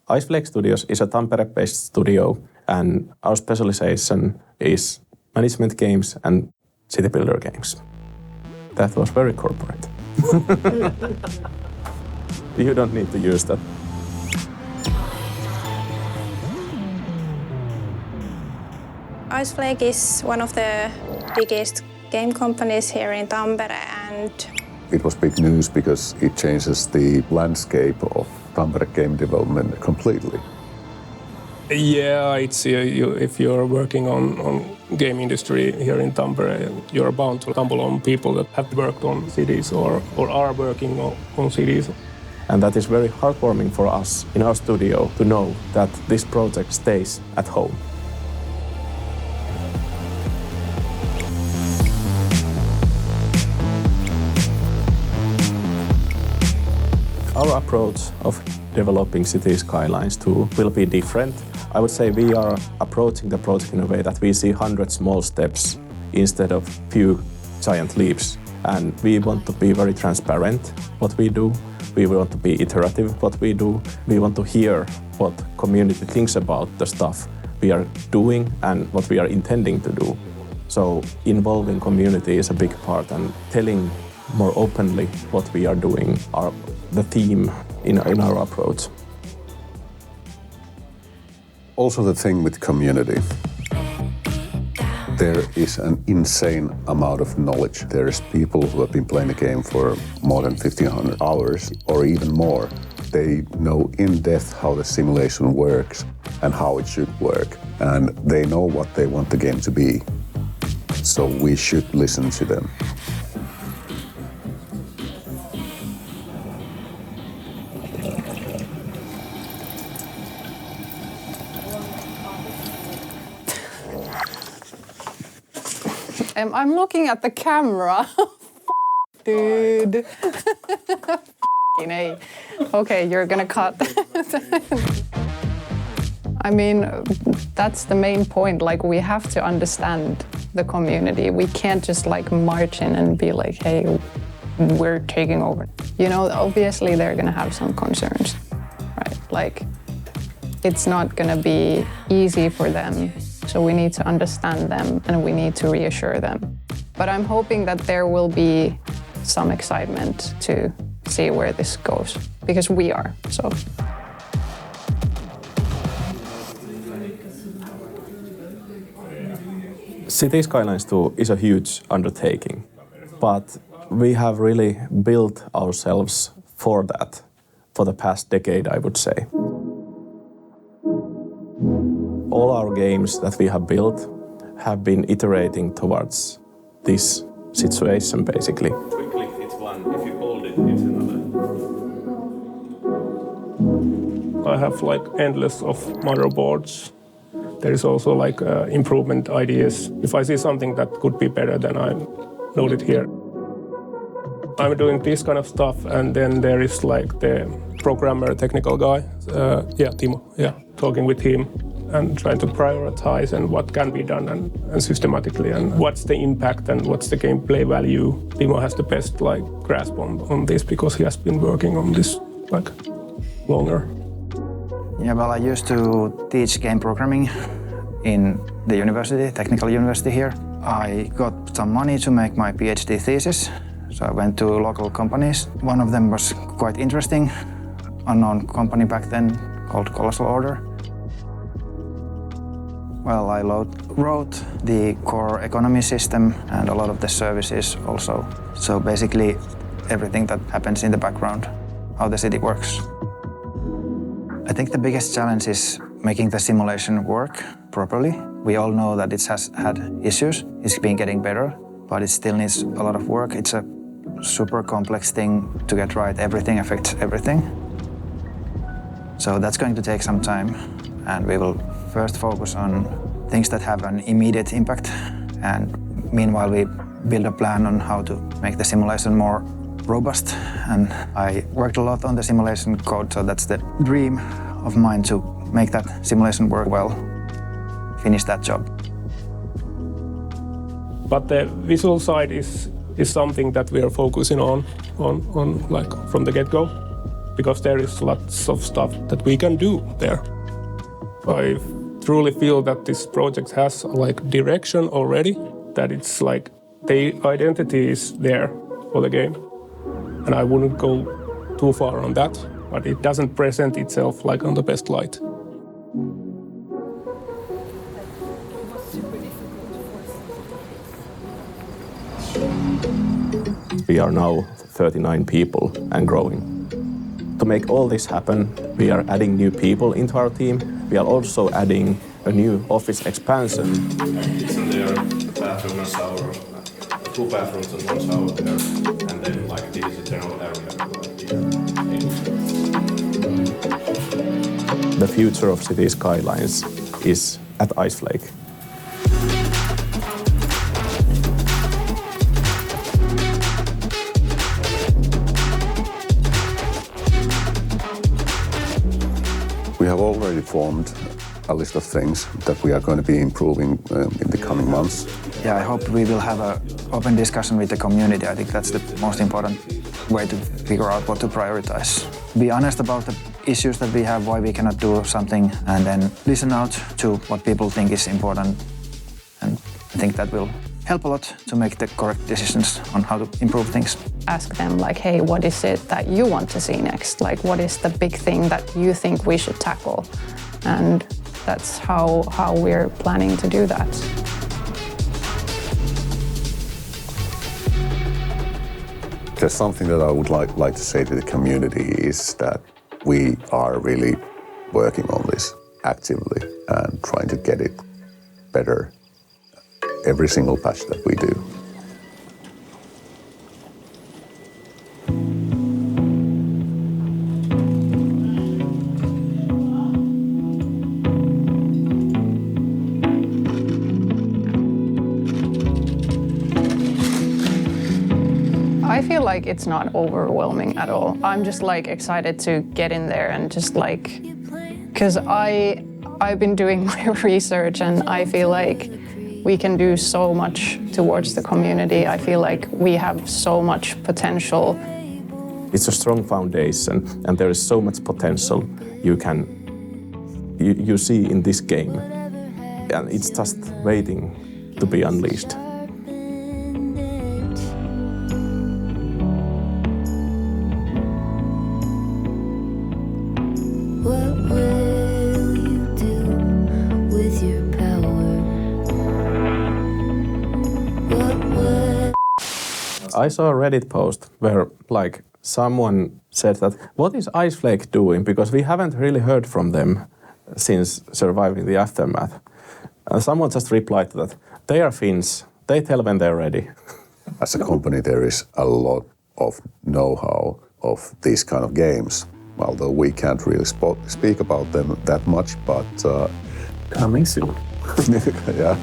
Iceflake Studios is a Tampere-based studio, and our specialization is management games and city builder games. That was very corporate. You don't need to use that. Iceflake is one of the biggest game companies here in Tampere, and it was big news because it changes the landscape of Tampere game development completely. Yeah, it's if you're working on game industry here in Tampere, you're bound to stumble on people that have worked on cities or are working on cities. And that is very heartwarming for us in our studio to know that this project stays at home. Our approach of developing City Skylines II will be different. I would say we are approaching the project in a way that we see 100 small steps instead of few giant leaps. And we want to be very transparent what we do. We want to be iterative what we do. We want to hear what community thinks about the stuff we are doing and what we are intending to do. So involving community is a big part, and telling more openly what we are doing are the theme in our approach. Also the thing with community. There is an insane amount of knowledge. There's people who have been playing the game for more than 1,500 hours or even more. They know in depth how the simulation works and how it should work. And they know what they want the game to be. So we should listen to them. I'm looking at the camera. Dude. Okay, you're gonna cut. I mean, that's the main point. Like, we have to understand the community. We can't just like march in and be like, hey, we're taking over. You know, obviously they're gonna have some concerns, right? Like, it's not gonna be easy for them. So we need to understand them and we need to reassure them. But I'm hoping that there will be some excitement to see where this goes, because we are, so. City Skylines II is a huge undertaking, but we have really built ourselves for that for the past decade, I would say. All our games that we have built have been iterating towards this situation, basically. If you click, it's one. If you hold it, it's another. I have like endless of motherboards. There is also like improvement ideas. If I see something that could be better, then I note it here. I'm doing this kind of stuff, and then there is like the programmer, technical guy, Timo, talking with him and trying to prioritize and what can be done and systematically, and what's the impact and what's the gameplay value. Timo has the best like grasp on this because he has been working on this like longer. Yeah, well, I used to teach game programming in the university, technical university here. I got some money to make my PhD thesis, so I went to local companies. One of them was quite interesting, unknown company back then called Colossal Order. Well, I wrote the core economy system and a lot of the services also. So basically everything that happens in the background, how the city works. I think the biggest challenge is making the simulation work properly. We all know that it has had issues. It's been getting better, but it still needs a lot of work. It's a super complex thing to get right. Everything affects everything. So that's going to take some time, and we will first focus on things that have an immediate impact, and meanwhile we build a plan on how to make the simulation more robust. And I worked a lot on the simulation code, so that's the dream of mine, to make that simulation work well, finish that job. But the visual side is something that we are focusing on like from the get-go. because there is lots of stuff that we can do there. I truly feel that this project has like direction already, that it's like the identity is there for the game. And I wouldn't go too far on that, but it doesn't present itself like on the best light. We are now 39 people and growing. To make all this happen, we are adding new people into our team. We are also adding a new office expansion. It's in there, bathroom and shower, 2 bathrooms and 1 shower there, and then like this is a general area. The future of City Skylines is at Iceflake. We have already formed a list of things that we are going to be improving in the coming months. Yeah, I hope we will have an open discussion with the community. I think that's the most important way to figure out what to prioritize. Be honest about the issues that we have, why we cannot do something, and then listen out to what people think is important. And I think that will help a lot to make the correct decisions on how to improve things. Ask them like, hey, what is it that you want to see next? Like, what is the big thing that you think we should tackle? And that's how we're planning to do that. There's something that I would like to say to the community is that we are really working on this actively and trying to get it better every single patch that we do. I feel like it's not overwhelming at all. I'm just like excited to get in there and just like, because I've been doing my research and I feel like we can do so much towards the community. I feel like we have so much potential. It's a strong foundation and there is so much potential you see in this game. And it's just waiting to be unleashed. What will you do with your power? I saw a Reddit post where like someone said that, what is Iceflake doing? Because we haven't really heard from them since surviving the aftermath. And someone just replied to that, they are Finns, they tell when they're ready. As a company, there is a lot of know-how of these kind of games, although we can't really speak about them that much, but Coming soon. yeah.